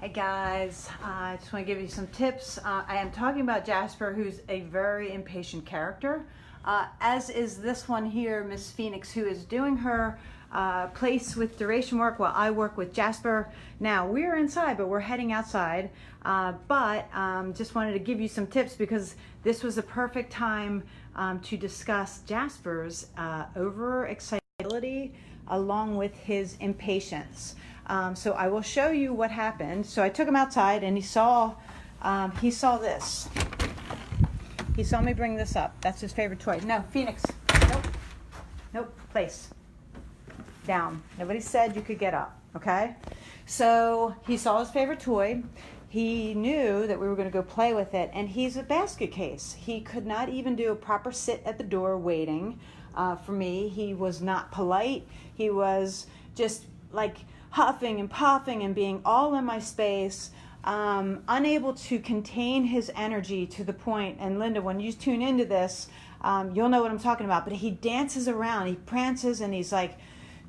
Hey guys, I just want to give you some tips. I am talking about Jasper, who's a very impatient character, as is this one here, Miss Phoenix, who is doing her place with duration work while I work with Jasper. Now, we're inside, but we're heading outside, just wanted to give you some tips because this was a perfect time to discuss Jasper's overexcitability along with his impatience. So I will show you what happened. So I took him outside and he saw this. He saw me bring this up. That's his favorite toy. No, Phoenix. Nope. Nope. Place. Down. Nobody said you could get up. Okay? So he saw his favorite toy. He knew that we were going to go play with it, and he's a basket case. He could not even do a proper sit at the door waiting for me. He was not polite. He was just like huffing and puffing and being all in my space, unable to contain his energy to the point, and Linda, when you tune into this, you'll know what I'm talking about, but he dances around, he prances, and he's like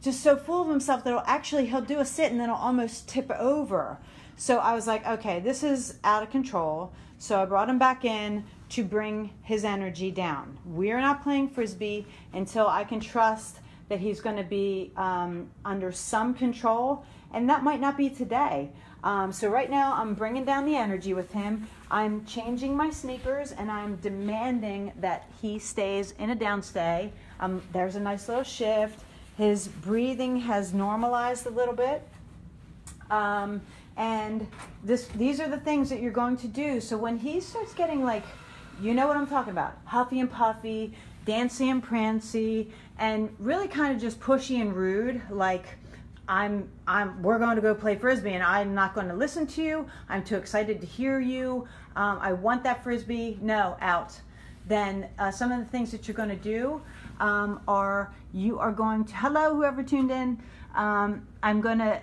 just so full of himself that he'll do a sit and then he'll almost tip over. So I was like, okay, this is out of control. So I brought him back in to bring his energy down. We're not playing frisbee until I can trust that he's going to be under some control, and that might not be today. So right now I'm bringing down the energy with him. I'm changing my sneakers, and I'm demanding that he stays in a downstay. There's a nice little shift. His breathing has normalized a little bit. And these are the things that you're going to do. So when he starts getting like, you know what I'm talking about, huffy and puffy, dancy and prancy, and really kind of just pushy and rude, like we're going to go play frisbee and I'm not going to listen to you. I'm too excited to hear you. I want that frisbee. No, out. Then some of the things that you're going to do are you are going to, hello, whoever tuned in. I'm going to,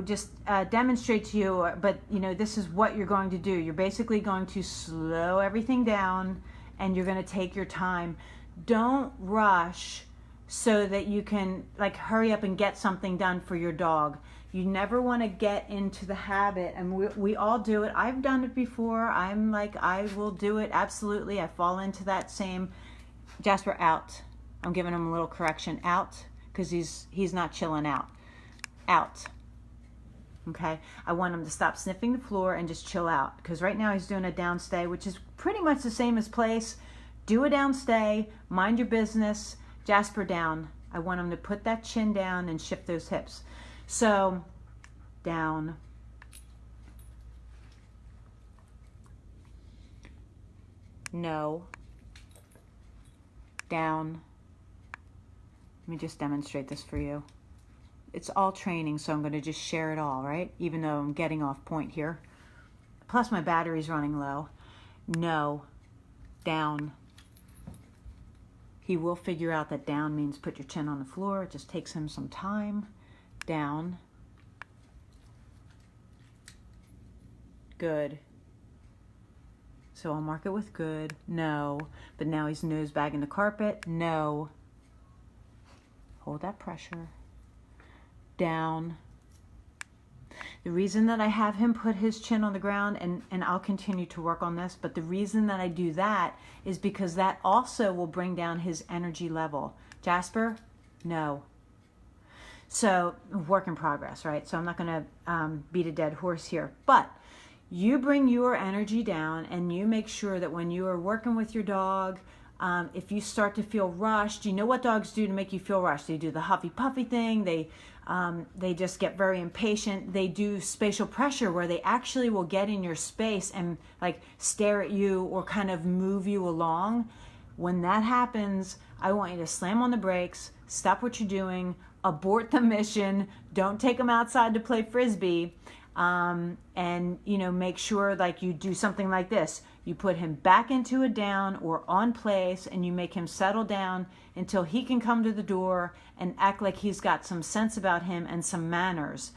just demonstrate to you, but this is what you're going to do. You're basically going to slow everything down, and you're going to take your time. Don't rush so that you can hurry up and get something done for your dog. You never want to get into the habit, and we all do it. I've done it before. I'm like, I will do it. Absolutely. I fall into that same. Jasper, out. I'm giving him a little correction. Out, because he's not chilling out. Out. Okay, I want him to stop sniffing the floor and just chill out, because right now he's doing a downstay, which is pretty much the same as place. Do a downstay, mind your business. Jasper, down. I want him to put that chin down and shift those hips. So down, no, down. Let me just demonstrate this for you. It's all training, so I'm going to just share it all, right? Even though I'm getting off point here. Plus my battery's running low. No. Down. He will figure out that down means put your chin on the floor. It just takes him some time. Down. Good. So I'll mark it with good. No. But now he's nose bagging the carpet. No. Hold that pressure. Down. The reason that I have him put his chin on the ground, and I'll continue to work on this, but the reason that I do that is because that also will bring down his energy level. Jasper, no. So work in progress, right? So I'm not going to beat a dead horse here, but you bring your energy down, and you make sure that when you are working with your dog, if you start to feel rushed, you know what dogs do to make you feel rushed. They do the huffy puffy thing. They just get very impatient. They do spatial pressure, where they actually will get in your space and like stare at you or kind of move you along. When that happens, I want you to slam on the brakes, stop what you're doing, abort the mission, don't take them outside to play frisbee, and make sure like you do something like this. You put him back into a down or on place, and you make him settle down until he can come to the door and act like he's got some sense about him and some manners.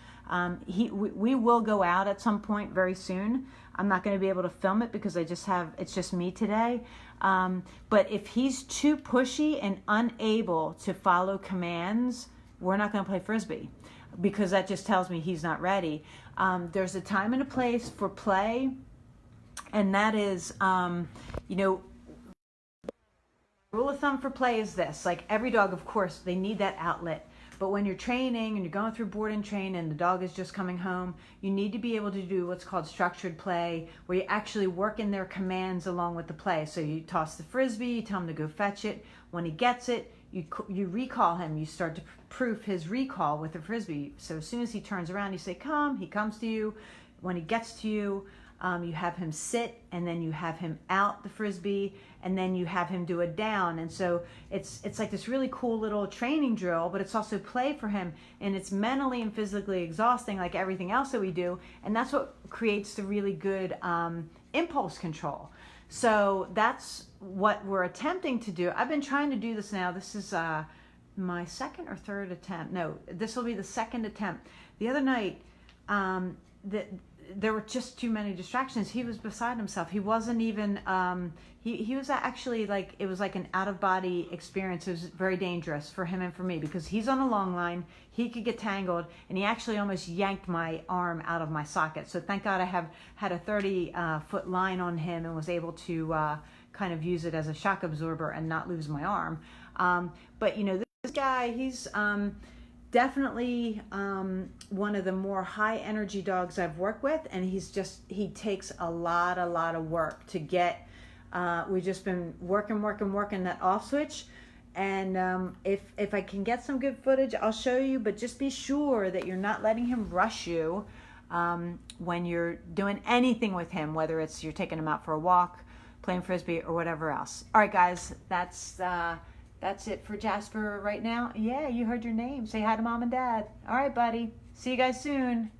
We will go out at some point very soon. I'm not going to be able to film it because it's just me today. But if he's too pushy and unable to follow commands, we're not going to play frisbee. because that just tells me he's not ready. There's a time and a place for play, and that is, you know, rule of thumb for play is this. Like every dog, of course, they need that outlet. But when you're training and you're going through board and train and the dog is just coming home, you need to be able to do what's called structured play, where you actually work in their commands along with the play. So you toss the frisbee, you tell him to go fetch it. When he gets it, you recall him. You start to proof his recall with the frisbee. So as soon as he turns around, you say, come, he comes to you. When he gets to you, you have him sit, and then you have him out the frisbee, and then you have him do a down. And so it's like this really cool little training drill, but it's also play for him, and it's mentally and physically exhausting like everything else that we do, and that's what creates the really good impulse control. So that's what we're attempting to do. I've been trying to do this now. This is my second or third attempt. No, this will be the second attempt. The other night, there were just too many distractions. He was beside himself. He wasn't even, he was actually like, it was like an out-of-body experience. It was very dangerous for him and for me because he's on a long line. He could get tangled, and he actually almost yanked my arm out of my socket. So thank God I had a 30-foot line on him and was able to kind of use it as a shock absorber and not lose my arm. But you know, this guy, he's definitely one of the more high energy dogs I've worked with, and he takes a lot of work to get. We've just been working that off switch, and if I can get some good footage, I'll show you, but just be sure that you're not letting him rush you when you're doing anything with him, whether it's you're taking him out for a walk, playing frisbee, or whatever else. All right, guys, that's it for Jasper right now. Yeah, you heard your name. Say hi to Mom and Dad. All right, buddy. See you guys soon.